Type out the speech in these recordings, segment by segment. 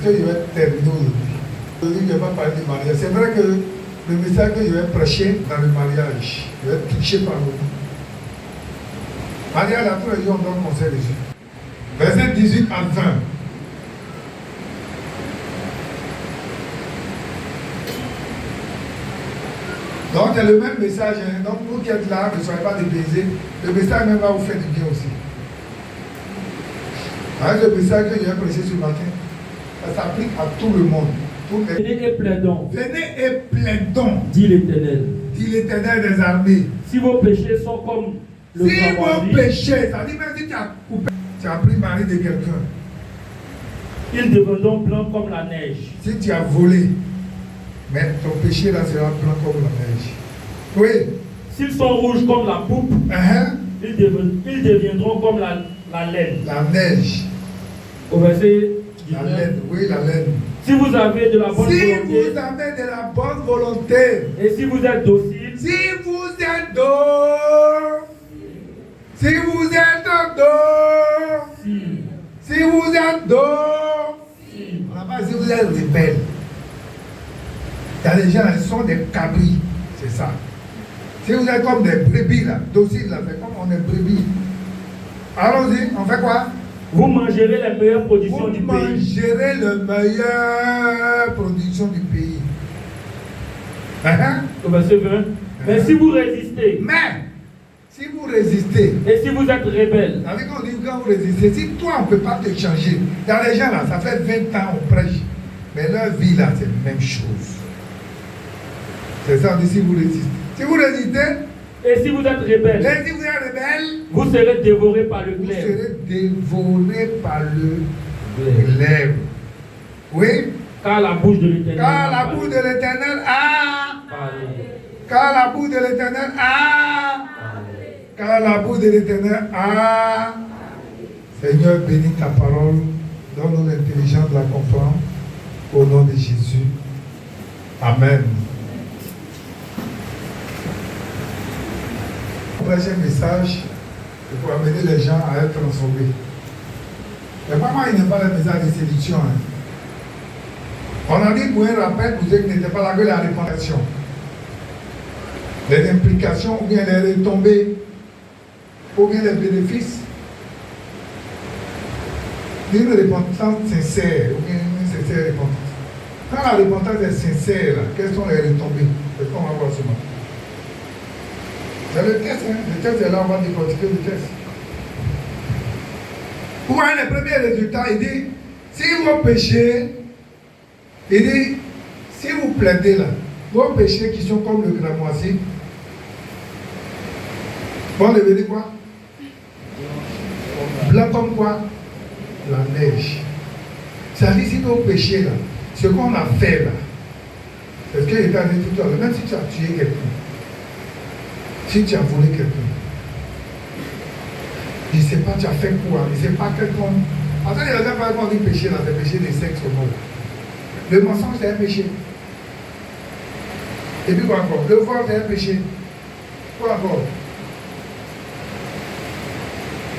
Parce que je vais terminer aujourd'hui. Aujourd'hui, je ne vais pas parler du mariage. C'est vrai que le message que je vais prêcher dans le mariage, je vais toucher par le bout. Mariage, à tous les jours, on donne conseil dessus. Verset 18 à 20. Donc, c'est le même message. Hein. Donc, vous qui êtes là, ne soyez pas déplaisés. Le message même va vous faire du bien aussi. Avec le message que je vais prêcher ce matin, ça s'applique à tout le monde. Venez et plaidons. Venez et plaidons, Dit l'Éternel. dit l'Éternel des armées. Si vos péchés sont comme le Si vos cramoisi, péchés, ça dit même si tu as coupé, tu as pris mari de quelqu'un, ils deviendront blancs comme la neige. si tu as volé, mais ton péché là sera blanc comme la neige. Oui. S'ils sont rouges comme la poupe, ils deviendront comme la laine. La neige. Au verset La 19. laine, oui, la laine. Si vous avez de la bonne Si volonté vous avez de la bonne volonté, et si vous êtes docile, si vous êtes d'or, si vous êtes d'or, si vous êtes d'or, on n'a pas dit si vous êtes rebelle. Il y a des gens, ils sont des cabris, c'est ça. Si vous êtes comme des brebis là, dociles là, c'est comme on est brebis. Allons-y, on fait quoi? vous mangerez les meilleures productions du Vous pays. mangerez la meilleure production du pays. Au verset 20. Mais si vous résistez Mais, si vous résistez, et si vous êtes rebelle, avec on dit quand vous résistez, si toi on ne peut pas te changer, il y a des gens là, ça fait 20 ans on prêche, mais leur vie là c'est la même chose. C'est ça on dit si vous résistez. Si vous résistez, et si vous êtes rebelle, et si vous êtes rebelle, vous serez dévoré par le vous glaive. serez dévoré par le glaive. Oui, Car la bouche de l'Éternel car la a bouche de l'Éternel a, parlé. car la bouche de l'Éternel a, car la bouche de l'Éternel a. Seigneur, bénis ta parole, donne-nous l'intelligence de la comprendre, au nom de Jésus. Amen. Prêcher un message pour amener les gens à être transformés. Mais maman, il n'est pas le message de séduction. Hein. On a dit pour un rappel, vous êtes n'était pas là que la réparation. Les implications ou bien les retombées ou bien les bénéfices d'une repentance sincère ou bien une sincère repentance. Quand la repentance est sincère, quelles sont les retombées? C'est ce qu'on va voir ce matin. C'est le test, hein? Le test est là, on va décortiquer le test. Vous voyez les premiers résultats, il dit, si vos péchés, il dit, si vous plaidez là, vos péchés qui sont comme le cramoisi, vont devenir quoi? Blanc comme quoi? La neige. Ça dit si nos péchés là, ce qu'on a fait là, c'est ce que j'étais dit tout à l'heure, même si tu as tué quelqu'un, si tu as volé quelqu'un, je ne sais pas, tu as fait quoi, je ne sais pas quelqu'un. Attends, il y a des gens qui ont dit péché là, c'est péché de sexe au monde. Le mensonge c'est un péché. Et puis quoi encore? Le vol c'est un péché. Quoi encore?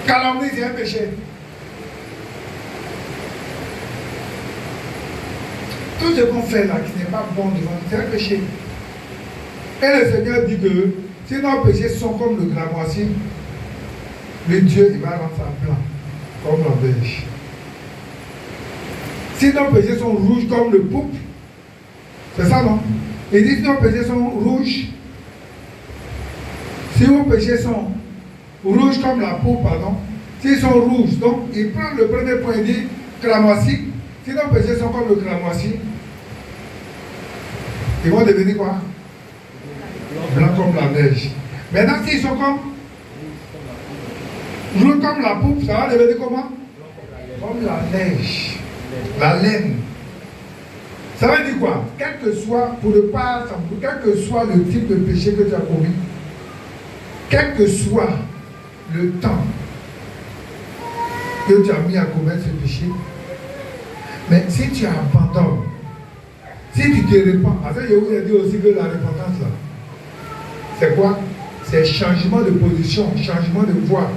Calomnie c'est un péché. Tout ce qu'on fait là qui n'est pas bon devant nous, c'est un péché. Et le Seigneur dit que si nos péchés sont comme le cramoisi, le Dieu il va rendre ça blanc, comme la neige. Si nos péchés sont rouges comme le pourpre, c'est ça non? Il dit si nos péchés sont rouges, si vos péchés sont rouges comme la pourpre, pardon, s'ils sont rouges, donc il prend le premier point, il dit cramoisi, si nos péchés sont comme le cramoisi, ils vont devenir quoi? Blanc comme la neige. Maintenant, s'ils sont comme rouge comme la pourpre, ça va devenir comment? Comme la neige. La laine. Ça veut dire quoi? Quel que soit, quel que soit le type de péché que tu as commis, quel que soit le temps que tu as mis à commettre ce péché, mais si tu abandonnes, si tu te répands, je vous ai dit aussi que la repentance là, c'est quoi? C'est changement de position, changement de voie,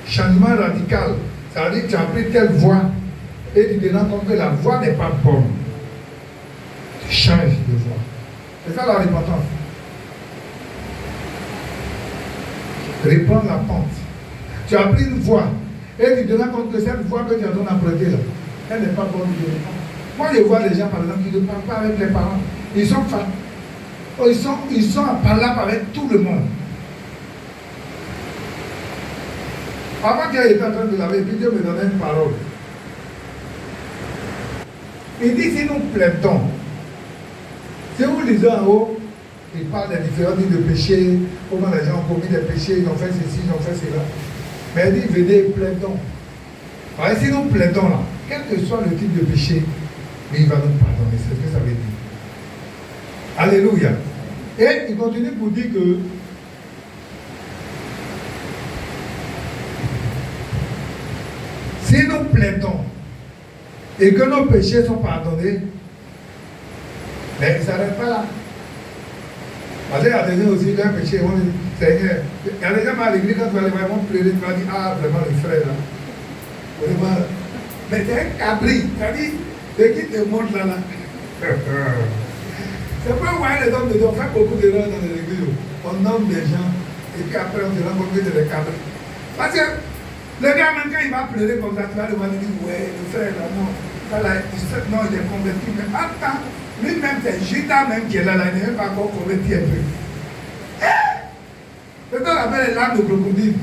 changement radical. Ça veut dire que tu as pris telle voie et tu te rends compte que la voie n'est pas bonne, tu changes de voie. C'est ça la repentance. Reprendre la pente. Tu as pris une voie et tu te rends compte que cette voie que tu es en train d'emprunter là, elle n'est pas bonne. Moi je vois des gens par exemple qui ne parlent pas avec les parents. Ils sont en parlable avec tout le monde. Avant qu'il était en train de laver, puis Dieu me donnait une parole. Il dit si nous plaidons, si vous lisez en haut, il parle des différents types de péchés, comment les gens ont commis des péchés, ils ont fait ceci, ils ont fait cela. Mais il dit venez, plaidons. Alors, si nous plaidons là, quel que soit le type de péché, mais il va nous pardonner, c'est ce que ça veut dire. Alléluia. Et il continue pour dire que si nous plaidons et que nos péchés sont pardonnés, mais il ne s'arrête pas là. Parce qu'il y a des gens aussi, leurs péchés, on dit, Seigneur, il y a des gens à l'église, quand tu vas les voir, ils vont pleurer, tu vas dire, ah, vraiment, le frère là. Vraiment. Mais c'est un cabri, c'est-à-dire, ce qui te montre là. C'est pas moi, les hommes de Dieu, on fait beaucoup d'erreurs dans les églises. On nomme des gens, et puis après, on se rend compte que c'est des cabris. Parce que, le gars, même quand il va pleurer comme ça, tu vas le voir, il dit, ouais, le frère là, non. Ça, là, non, il est converti. Mais attends, lui-même, c'est Judas même qui est là, il n'est même pas encore converti un peu. C'est ça qu'on appelle les larmes de crocodile.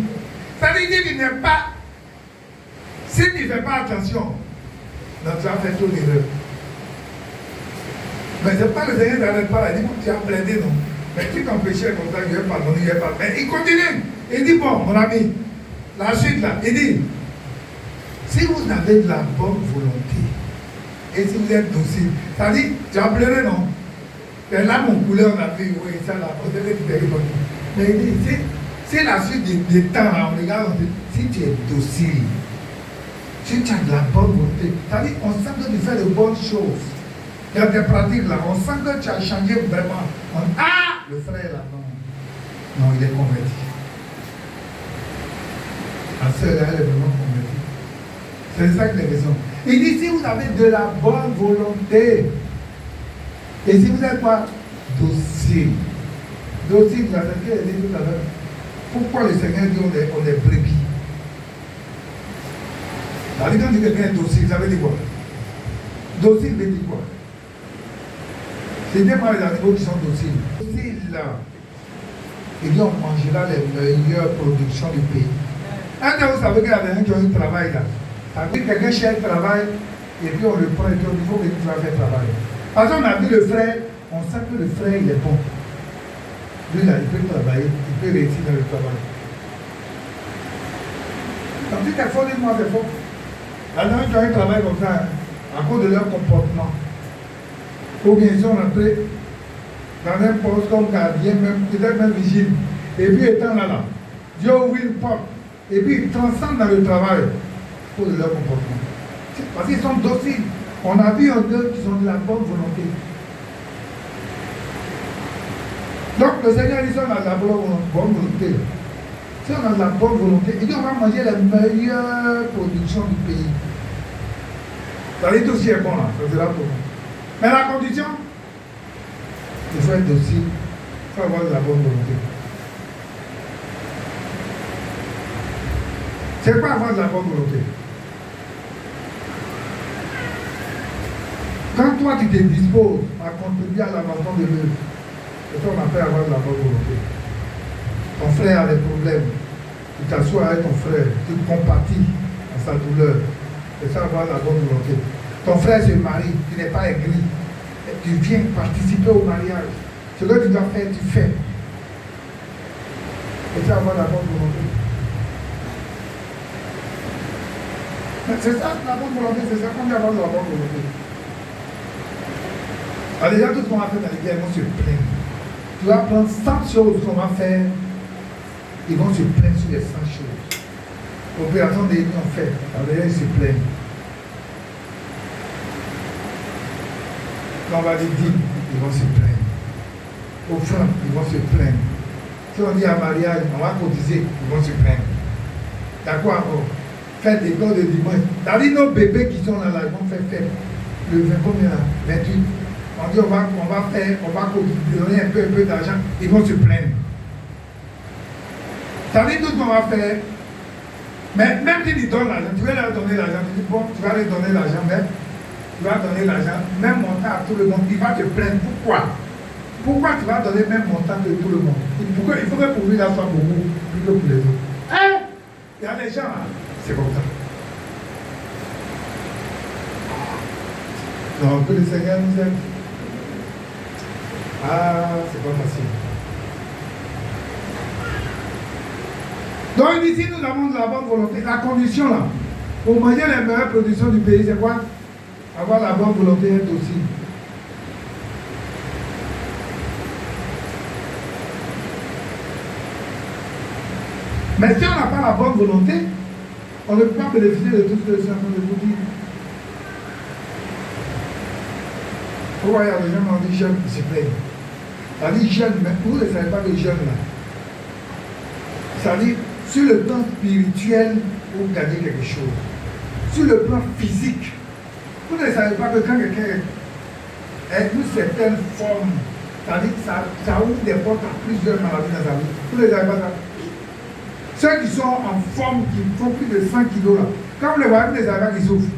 Ça veut dire qu'il n'est pas. Si tu ne fais pas attention, donc tu vas faire trop d'erreurs. Mais c'est pas le Seigneur qui n'arrête pas là, il dit, tu as plaidé, non. Mais si ton péché est comme ça, il n'est pas pardonné, il n'est pas. Mais il continue. Il dit, bon, mon ami, la suite là, il dit, si vous avez de la bonne volonté, et si vous êtes docile, ça dit, tu as pleuré, non? Les larmes ont coulé, on a vu, oui, ça là, on devait te faire. Mais il dit, c'est la suite des temps, là, on regarde, on dit, si tu es docile, si tu as de la bonne volonté, ça dit, on sent que tu fais de bonnes choses. Dans tes pratiques là, on sent que tu as changé vraiment. Ah, le frère là, non. Non, il est converti. La sœur là, elle est vraiment convertie. C'est ça que les raisons. Il dit, si vous avez de la bonne volonté, et si vous n'êtes pas docile, docile, la Seigneur a dit tout à l'heure, pourquoi le Seigneur dit on est brebis? Ça veut dire quand quelqu'un est docile, ça veut dire quoi? Docile veut dire quoi? C'est des pas les animaux qui sont dociles. Dociles, il dit on mangera les meilleures productions du pays. Un jour, vous savez qu'il y a des gens qui ont un travail là. Ça veut dire que quelqu'un cherche un travail et puis on le prend et puis on dit il faut que tu vas faire travail. Parce qu'on a vu le frère, on sait que le frère il est bon. Lui là, il peut travailler, il peut réussir dans le travail. Donc si c'est faux, dis-moi c'est faux. Il y a des gens qui ont un travail comme ça à cause de leur comportement. Ou bien ils sont rentrés dans un poste comme gardien, peut-être même vigile. Et puis étant là, Dieu ouvre une porte. Et puis ils transcendent dans le travail à cause de leur comportement. Parce qu'ils sont dociles. On a vu en eux qu'ils ont de la bonne volonté. Donc le Seigneur dit si on a de la bonne volonté. Si on a de la bonne volonté, il dit on va manger les meilleures productions du pays. Ça dit tout ce qui est bon là, ça sera pour nous. Mais la condition, il faut être docile, il faut avoir de la bonne volonté. C'est quoi avoir de la bonne volonté? Quand toi tu te disposes à contribuer à l'avancement de l'œuvre, c'est ça qu'on appelle avoir de la bonne volonté. Ton frère a des problèmes, tu t'assois avec ton frère, tu compatis à sa douleur, c'est ça avoir de la bonne volonté. Ton frère se marie, tu n'es pas aigri. Tu viens participer au mariage. Ce que tu dois faire, tu fais. Et tu avoir la bonne volonté. C'est ça la bonne volonté, c'est ça qu'on doit avoir la bonne volonté. Alors déjà, tout ce qu'on va faire dans l'église, ils vont se plaindre. Tu vas prendre 100 choses qu'on va faire, ils vont se plaindre sur les 100 choses. L'opération des nuits, on fait. Alors déjà, ils se plaignent. Quand on va les dire, ils vont se plaindre. Au front, ils vont se plaindre. Si on dit à mariage, on va cotiser, ils vont se plaindre. Il y a quoi encore? fête d'école de dimanche. C'est-à-dire nos bébés qui sont là, ils vont faire fête. Le 20 combien là 28. On dit on va donner un peu d'argent, ils vont se plaindre. C'est-à-dire tout ce qu'on va faire. Mais même si tu donnent l'argent, tu vas leur donner l'argent, tu dis bon, tu vas leur donner l'argent, mais tu vas donner l'argent, même montant à tout le monde, il va te plaindre. Pourquoi tu vas donner même montant que tout le monde? Pourquoi il faut que pour lui là soit beaucoup plus que pour les autres. Hein? Il y a des gens là, c'est comme ça. Non, que le Seigneur nous aide. Ah, c'est pas facile. Donc ici, nous avons de la bonne volonté. La condition là, pour manger les meilleures productions du pays, c'est quoi? Avoir la bonne volonté est aussi. Mais si on n'a pas la bonne volonté, on ne peut pas bénéficier de tout ce que je suis en train de vous dire. Vous voyez, les gens m'ont dit jeunes qui se plaignent. Ça dit jeunes, mais vous ne savez pas que jeunes là. Ça dit, sur le plan spirituel, vous gagnez quelque chose. Sur le plan physique, vous ne savez pas que quand quelqu'un est d'une certaine forme, ça dit que ça ouvre des portes à plusieurs maladies dans sa vie. Vous ne savez pas ça. Ceux qui sont en forme, qui font plus de 100 kilos là, quand vous les voyez, vous ne savez pas qu'ils souffrent.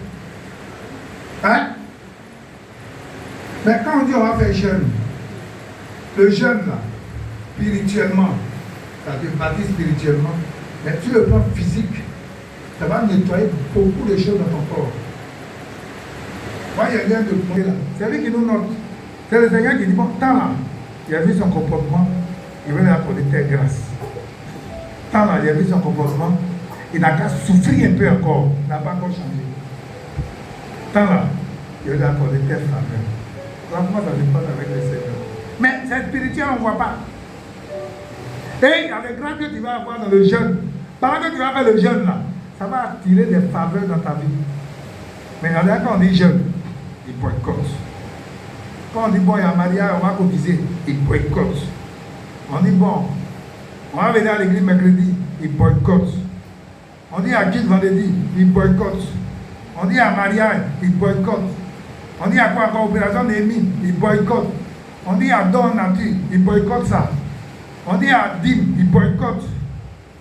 Hein? Mais quand on dit on va faire jeûne, le jeûne là, spirituellement, ça te bâtit spirituellement, mais sur le plan physique, ça va nettoyer beaucoup de choses dans ton corps. Moi, il y a quelqu'un de point là, c'est lui qui nous note. C'est le Seigneur qui dit, bon, tant là, il a vu son comportement, il veut lui accorder telle grâce. Tant là, il a vu son comportement, il n'a qu'à souffrir un peu encore, il n'a pas encore changé. Tant là, il veut lui accorder telle faveur. Donc, moi, ça se passe avec le Seigneur. Mais c'est spirituel, on ne voit pas. Et il y a des grâces que tu vas avoir dans le jeûne. Pendant que tu vas faire le jeûne là, ça va attirer des faveurs dans ta vie. Mais là, quand on dit jeûne, il boycotte. Quand on dit bon, il y a mariage, on va cotiser, il boycotte. On dit bon, on va venir à l'église mercredi, il boycotte. On dit à culte vendredi, il boycotte. On dit à mariage, il boycotte. On dit à quoi encore opération Néhémie, il boycotte. On dit à don nature, il boycotte ça. On dit à dîme, il boycotte.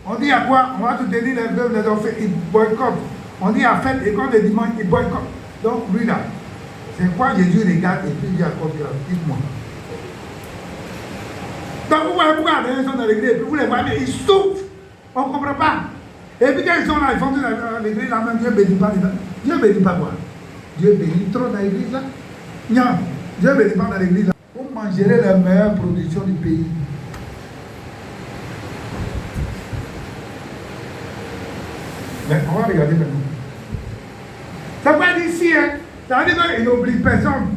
On dit à quoi? On va soutenir les veuves, les orphelins, il boycotte. On dit à fête, école de dimanche, il boycotte. Donc lui là, c'est quoi Jésus regarde et puis il dit à quoi? Dites-moi. Donc vous voyez pourquoi les gens sont dans l'église et puis vous les voyez, mais ils souffrent. On ne comprend pas. Et puis quand ils sont là, ils font tout dans l'église là, même Dieu ne bénit pas. Dieu ne bénit pas quoi? Dieu bénit trop dans l'église là. Non, Dieu ne bénit pas dans l'église là. Vous mangerez la meilleure production du pays. Mais on va regarder maintenant. Ça peut être ici, hein. Ça veut dire qu'il n'oublie personne.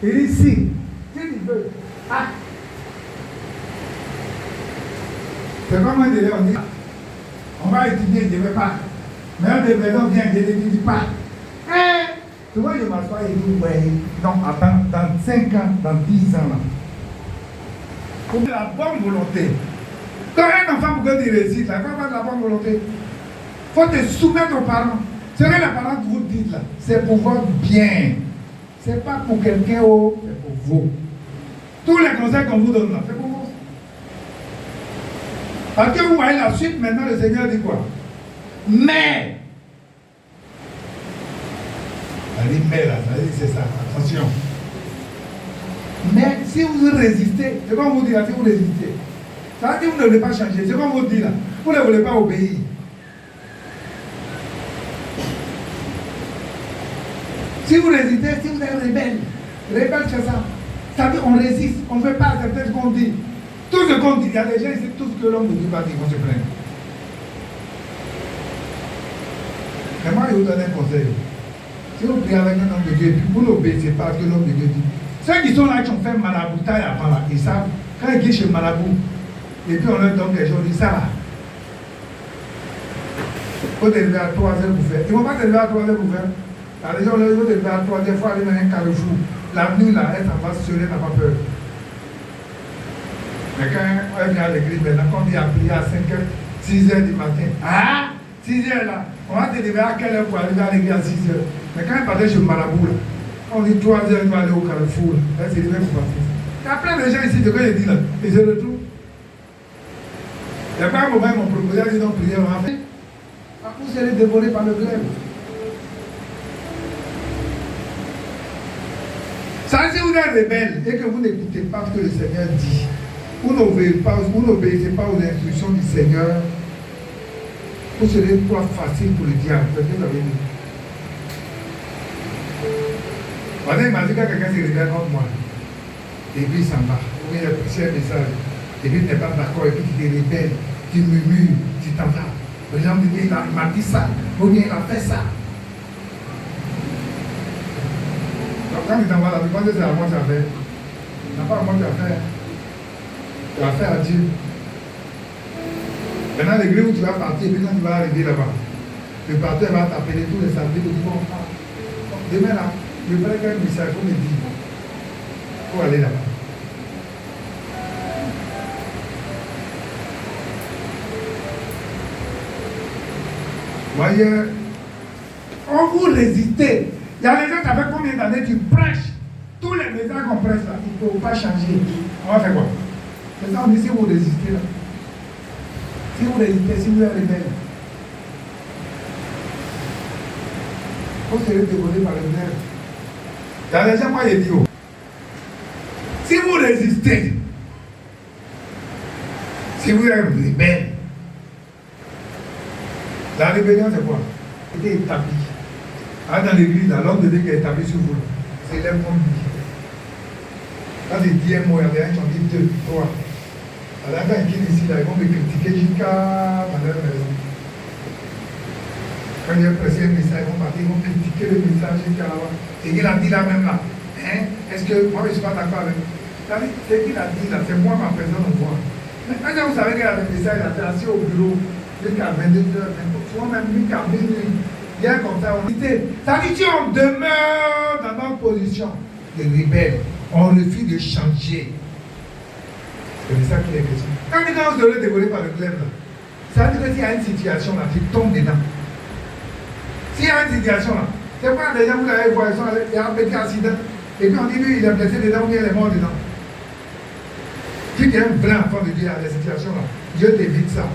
Il est ici. S'il veut. Ah. C'est comme un délai, on dit. On va étudier, je ne vais pas. Mais un des maisons vient, je n'étudie pas. Hein? Tu vois, je m'assois et dis, ouais, non, attends, dans 5 ans, dans 10 ans, là. Pour la bonne volonté. Quand un enfant veut dire réussir, ça va pas de la bonne volonté. Il faut te soumettre aux parents. Ce que les parents vous disent là, c'est pour votre bien. Ce n'est pas pour quelqu'un d'autre, c'est pour vous. Tous les conseils qu'on vous donne là, c'est pour vous. Parce que vous voyez la suite, maintenant le Seigneur dit quoi? Mais, elle dit mais là, elle dit c'est ça, attention. Mais si vous résistez, c'est comme vous dit là, si vous résistez, ça veut dire que vous ne voulez pas changer, c'est comme vous dit là, vous ne voulez pas obéir. Si vous résistez, si vous êtes rebelle, c'est ça. Ça veut dire qu'on résiste, on ne veut pas accepter ce qu'on dit. Tout ce qu'on dit, il y a des gens ici, tout ce que l'homme ne dit pas, ils vont se plaindre. Mais moi, je vous donne un conseil. Si vous priez avec un homme de Dieu, et puis vous n'obéissez pas à ce que l'homme de Dieu dit. Ceux qui sont là, qui ont fait maraboutage avant là, ils savent, quand ils viennent chez Marabout, et puis on leur donne quelque chose, ils disent ça là. Il faut te lever à 3 heures pour faire. Ils ne vont pas te lever à 3 heures pour faire. Les gens, ils vont te lever à 3 heures, des fois aller dans un carrefour. La nuit là, elle s'en va se serrer, n'a pas peur. Mais quand elle vient à l'église, maintenant, quand on dit à prier à 5 heures, 6 heures du matin, ah, 6 heures là, On va te lever à quelle heure pour arriver à l'église à 6 heures. Mais quand il partait chez le marabout, là, on dit 3 heures, il va aller au Carrefour. Là, c'est levé pour partir. Il y a plein de gens ici, de quoi il dit là, et je retrouve. Il n'y a pas un moment, ils m'ont proposé, ils ont prié, on a fait. Vous serez dévorés par le glaive. Ça, si vous êtes rebelle et que vous n'écoutez pas ce que le Seigneur dit, vous n'obéissez pas aux instructions du Seigneur, vous serez une proie facile pour le diable. Vous avez dit. Voilà, imagine quand quelqu'un se révèle contre moi, et puis il s'en va. Ou bien il a poussé un message, et puis il n'est pas d'accord, et puis il est rebelle, tu murmures, tu t'en vas. Les gens me disent, il m'a dit ça, ou bien il a fait ça. Donc quand il t'envoie la vie, quand c'est à moi que tu as fait, il n'a pas à moi que tu as fait. Tu as fait à Dieu. Maintenant, l'église où tu vas partir, et puis quand tu vas arriver là-bas, le pasteur va t'appeler tous les samedis, il dit, bon, demain là, je ferai qu'un message, il faut me dire, il faut aller là-bas. Voyez, on vous résistez. Il y a des gens, ça fait combien d'années tu prêches? Tous les messages qu'on prêche là, il ne faut pas changer. On va faire quoi? C'est ça, on dit si vous résistez là. Si vous résistez, si vous êtes rebelle, vous serez dévoré par le glaive. Il y a des gens, moi, j'ai dit, oh, si vous résistez, si vous êtes rebelle, la rébellion, c'est quoi? C'était établi. Dans l'église, l'homme de Dieu qui est établi sur vous, c'est l'aime comme lui. Quand j'ai dit un mot, il y avait un qui en dit 2, 3. Alors, quand ils viennent ici, là, ils vont me critiquer jusqu'à ma maison. Quand j'ai pressé un message, ils vont partir, ils vont critiquer le message jusqu'à là-bas. Et il a dit là même là. Hein? Est-ce que moi, je ne suis pas d'accord avec lui? C'est qu'il a dit là, c'est moi ma personne au voit. Mais quand vous savez qu'il a le message, il a été assis au bureau jusqu'à 22h, souvent même jusqu'à minuit. Bien comme ça, on dit, ça dit qu'on demeure dans notre position de rebelle. On refuse de changer. C'est ça qui est question. Quand vous serez dévolé par le glaive, ça veut dire que s'il y a une situation là, tu tombes dedans. S'il y a une situation là, c'est pas des gens vous allez voir, il y a un petit accident, et puis on dit lui il est blessé dedans ou bien il est mort dedans. Si tu es un vrai enfant de Dieu à la situation là, Dieu t'évite ça.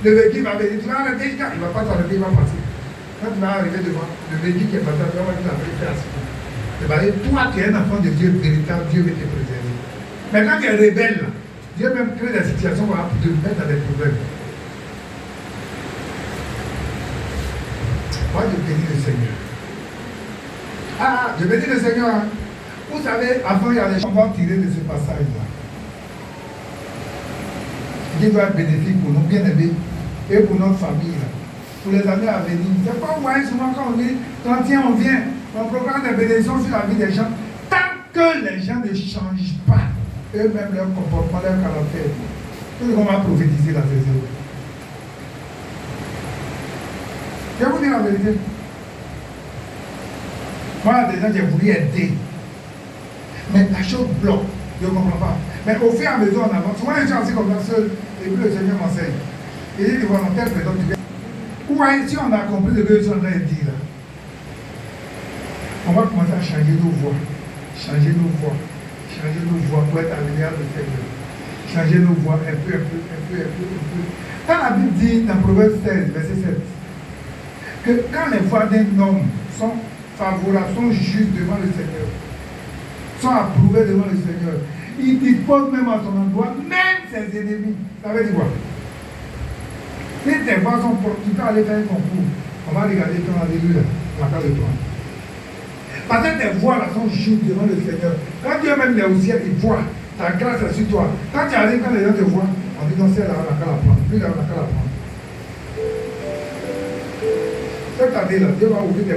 Le véhicule va venir, tu vas arrêter, il ne va pas t'arrêter, il va passer. Quand tu vas arriver devant, le véhicule qui est passé, tu vas voir qu'il a fait accident. Toi, tu es un enfant de Dieu véritable, Dieu veut te préserver. Mais quand tu es rebelle, là, Dieu même crée des situations pour te mettre dans des problèmes. Moi, je bénis le Seigneur. Je bénis le Seigneur. Hein. Vous savez, avant, il y a des choses qu'on va tirer de ce passage-là. Qui doit être bénéfique pour nous, bien aimés, et pour notre famille, là, pour les années à venir. C'est pas, vous voyez, souvent quand on dit, quand on vient, on proclame des bénédictions sur la vie des gens. Tant que les gens ne changent pas eux-mêmes leur comportement, leur caractère, qu'est-ce qu'on va prophétiser la saison? Je vais vous dire la vérité. Moi, déjà, j'ai voulu aider. Mais la chose bloque. Je ne comprends pas. Mais au fur et à mesure, on avance. Souvent, les gens assis comme ça seuls, et puis le Seigneur m'enseigne. Et il dit, voilà, telle personne, tu viens. Vous voyez, si on a compris ce que je suis en train de dire là, on va commencer à changer nos voix. Changer nos voix. Changer nos voix pour être à l'égard du Seigneur. Changer nos voix un peu. Quand la Bible dit dans Proverbe 16, verset 7, que quand les voix d'un homme sont favorables, sont justes devant le Seigneur, sont approuvées devant le Seigneur, il dispose même à son endroit, même ses ennemis. Ça veut dire quoi? Si tes voix sont fortes, tu peux aller faire un concours. On va regarder ton alléluia, la part de toi. Parce que tes voix là sont justes devant le Seigneur. Quand Dieu même est au ciel, il voit. Ta grâce est sur toi. Quand tu arrives, quand les gens te voient, on dit non, c'est là, on n'a qu'à la prendre. Puis là, on n'a qu'à la prendre. Cette année-là, Dieu va ouvrir des